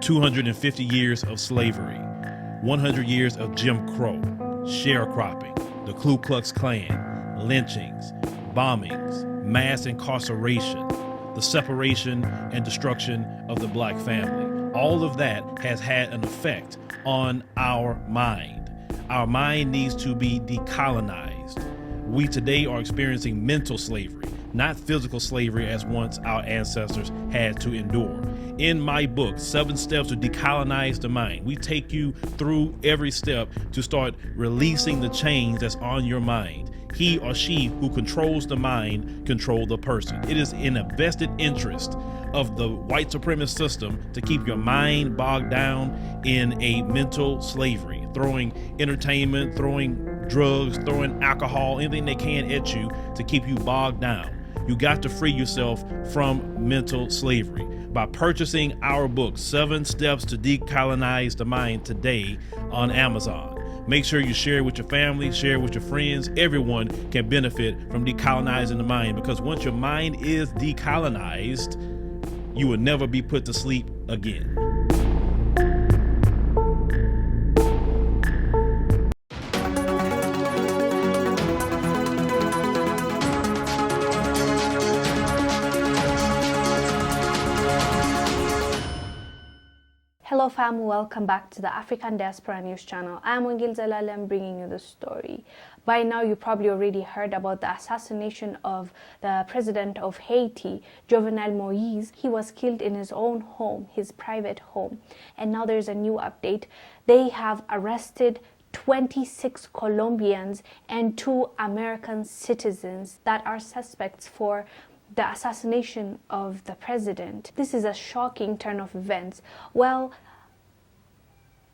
250 years of slavery, 100 years of Jim Crow, sharecropping, the Ku Klux Klan, lynchings, bombings, mass incarceration, the separation and destruction of the black family. All of that has had an effect on our mind. Our mind needs to be decolonized. We today are experiencing mental slavery, not physical slavery as once our ancestors had to endure. In my book, 7 Steps to Decolonize the Mind, we take you through every step to start releasing the chains that's on your mind. He or she who controls the mind control the person. It is in a vested interest of the white supremacist system to keep your mind bogged down in a mental slavery, throwing entertainment, throwing drugs, throwing alcohol, anything they can at you to keep you bogged down. You got to free yourself from mental slavery by purchasing our book, 7 Steps to Decolonize the Mind, today on Amazon. Make sure you share it with your family, share it with your friends. Everyone can benefit from decolonizing the mind, because once your mind is decolonized, you will never be put to sleep again. Hello fam, welcome back to the African Diaspora News Channel. I'm Wongel Zelalem bringing you the story. By now you probably already heard about the assassination of the president of Haiti, Jovenel Moise. He was killed in his own home, his private home. And now there's a new update. They have arrested 26 Colombians and 2 American citizens that are suspects for the assassination of the president. This is a shocking turn of events. Well,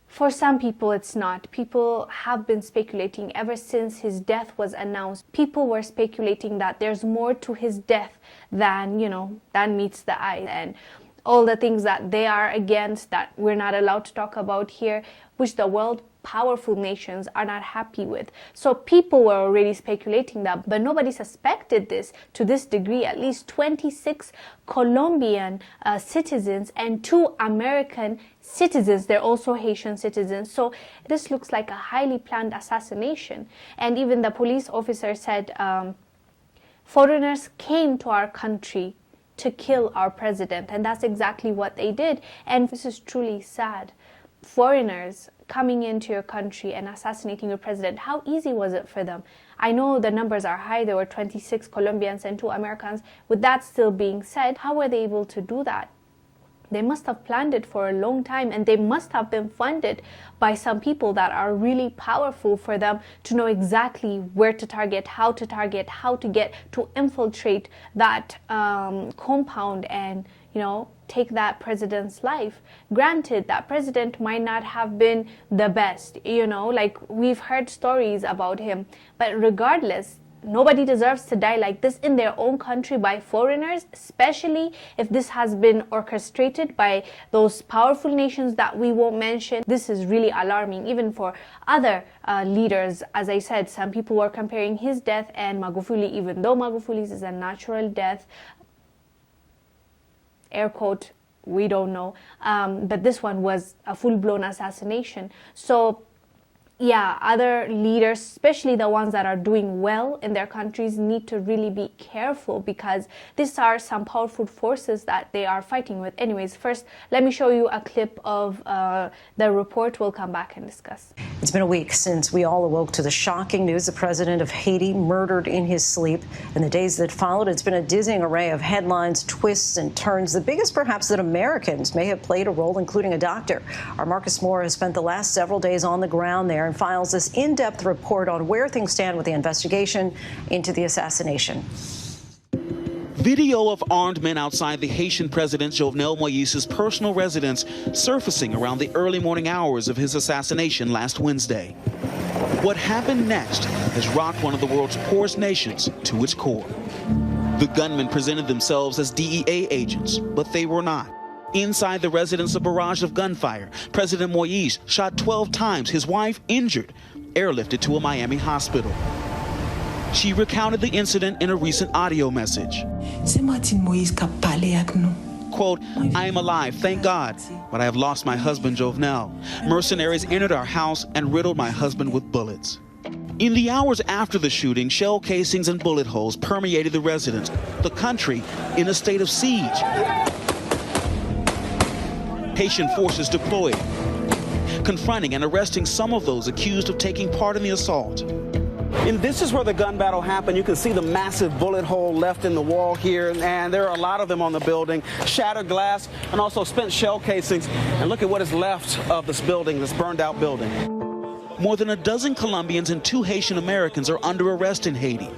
for some people it's not. People have been speculating ever since his death was announced. People were speculating that there's more to his death than, than meets the eye. And all the things that they are against, that we're not allowed to talk about here, which the world powerful nations are not happy with. So people were already speculating that, but nobody suspected this to this degree. At least 26 Colombian citizens and 2 American citizens. They're also Haitian citizens. So this looks like a highly planned assassination. And even the police officer said, foreigners came to our country to kill our president. And that's exactly what they did. And this is truly sad. Foreigners coming into your country and assassinating your president, how easy was it for them? I know the numbers are high. There were 26 Colombians and 2 Americans. With that still being said, how were they able to do that? They must have planned it for a long time, and they must have been funded by some people that are really powerful for them to know exactly where to target, how to get to infiltrate that compound and, take that president's life. Granted, that president might not have been the best, like we've heard stories about him, but regardless, nobody deserves to die like this in their own country by foreigners, especially if this has been orchestrated by those powerful nations that we won't mention. This is really alarming, even for other leaders. As I said, some people were comparing his death and Magufuli, even though Magufuli's is a natural death, air quote, we don't know, but this one was a full-blown assassination. So yeah, other leaders, especially the ones that are doing well in their countries, need to really be careful, because these are some powerful forces that they are fighting with. Anyways, first, let me show you a clip of the report. We'll come back and discuss. It's been a week since we all awoke to the shocking news: the president of Haiti murdered in his sleep. In the days that followed, it's been a dizzying array of headlines, twists and turns, the biggest perhaps that Americans may have played a role, including a doctor. Our Marcus Moore has spent the last several days on the ground there and files this in-depth report on where things stand with the investigation into the assassination. Video of armed men outside the Haitian President Jovenel Moise's personal residence surfacing around the early morning hours of his assassination last Wednesday. What happened next has rocked one of the world's poorest nations to its core. The gunmen presented themselves as DEA agents, but they were not. Inside the residence, a barrage of gunfire. President Moise shot 12 times, his wife injured, airlifted to a Miami hospital. She recounted the incident in a recent audio message. quote, "I am alive, thank God, but I have lost my husband, Jovenel. Mercenaries entered our house and riddled my husband with bullets." In the hours after the shooting, shell casings and bullet holes permeated the residence, the country in a state of siege. Haitian forces deployed, confronting and arresting some of those accused of taking part in the assault. And this is where the gun battle happened. You can see the massive bullet hole left in the wall here, and there are a lot of them on the building. Shattered glass and also spent shell casings. And look at what is left of this building, this burned out building. More than a dozen Colombians and 2 Haitian Americans are under arrest in Haiti.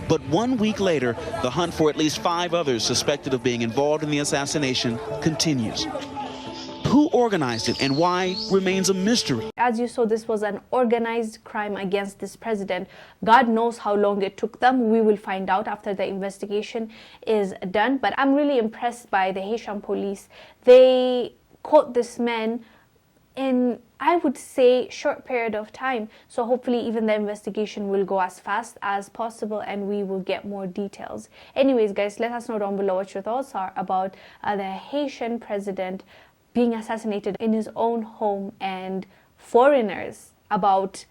But 1 week later, the hunt for at least 5 others suspected of being involved in the assassination continues. Who organized it and why remains a mystery. As you saw, this was an organized crime against this president. God knows how long it took them. We will find out after the investigation is done. But I'm really impressed by the Haitian police. They caught this man in, I would say, short period of time. So hopefully even the investigation will go as fast as possible and we will get more details. Anyways, guys, let us know down below what your thoughts are about the Haitian president being assassinated in his own home, and foreigners, about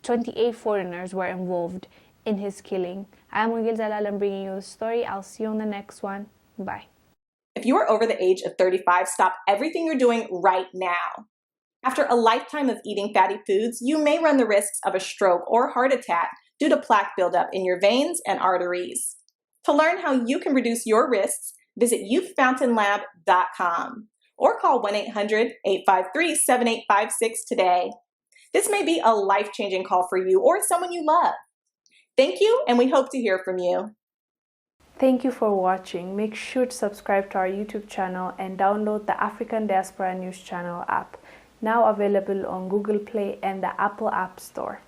28 foreigners were involved in his killing. I'm Wongel Zelalem bringing you the story. I'll see you on the next one. Bye. If you are over the age of 35, stop everything you're doing right now. After a lifetime of eating fatty foods, you may run the risks of a stroke or heart attack due to plaque buildup in your veins and arteries. To learn how you can reduce your risks, visit youthfountainlab.com. or call 1-800-853-7856 today. This may be a life-changing call for you or someone you love. Thank you, and we hope to hear from you. Thank you for watching. Make sure to subscribe to our YouTube channel and download the African Diaspora News Channel app, now available on Google Play and the Apple App Store.